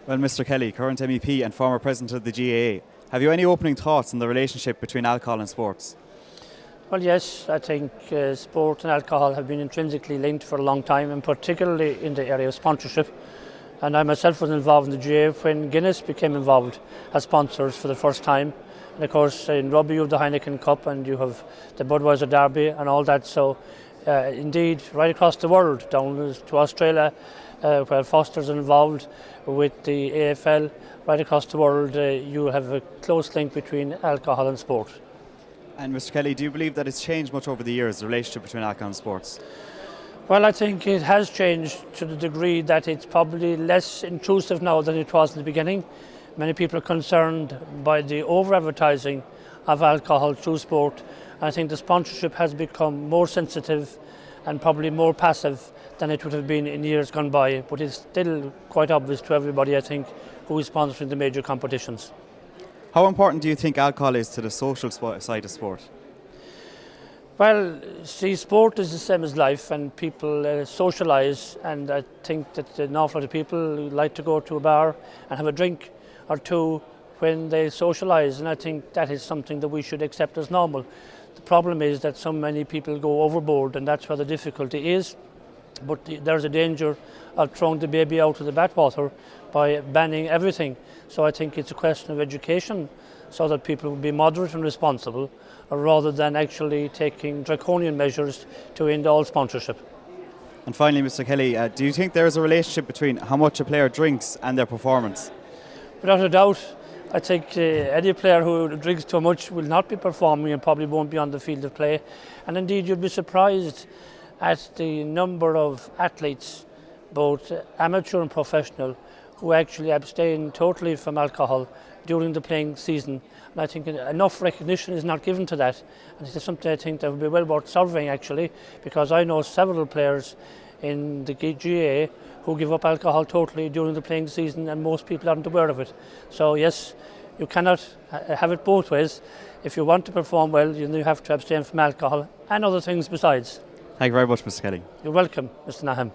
Well, Mr. Kelly, current MEP and former president of the G.A.A., have you any opening thoughts on the relationship between alcohol and sports? Well, yes, I think sport and alcohol have been intrinsically linked for a long time, and particularly in the area of sponsorship. And I myself was involved in the GA when Guinness became involved as sponsors for the first time. And of course, in rugby you have the Heineken Cup and you have the Budweiser Derby and all that. So indeed, right across the world, down to Australia, where Foster's involved with the AFL, right across the world, you have a close link between alcohol and sport. And Mr. Kelly, do you believe that it's changed much over the years, the relationship between alcohol and sports? Well, I think it has changed to the degree that it's probably less intrusive now than it was in the beginning. Many people are concerned by the over-advertising of alcohol through sport. I think the sponsorship has become more sensitive and probably more passive than it would have been in years gone by, but it's still quite obvious to everybody, I think, who is sponsoring the major competitions. How important do you think alcohol is to the social side of sport? Well, see, sport is the same as life, and people socialise, and I think that an awful lot of people like to go to a bar and have a drink or two when they socialise, and I think that is something that we should accept as normal. The problem is that so many people go overboard, and that's where the difficulty is. But there's a danger of throwing the baby out with the bathwater by banning everything. So I think it's a question of education so that people will be moderate and responsible rather than actually taking draconian measures to end all sponsorship. And finally, Mr. Kelly, do you think there is a relationship between how much a player drinks and their performance? Without a doubt, I think any player who drinks too much will not be performing and probably won't be on the field of play. And indeed, you'd be surprised at the number of athletes, both amateur and professional, who actually abstain totally from alcohol during the playing season. And I think enough recognition is not given to that. And it's something I think that would be well worth surveying actually, because I know several players in the G.A.A. who give up alcohol totally during the playing season, and most people aren't aware of it. So yes, you cannot have it both ways. If you want to perform well, you have to abstain from alcohol and other things besides. Thank you very much, Mr. Kelly. You're welcome, Mr. Naham.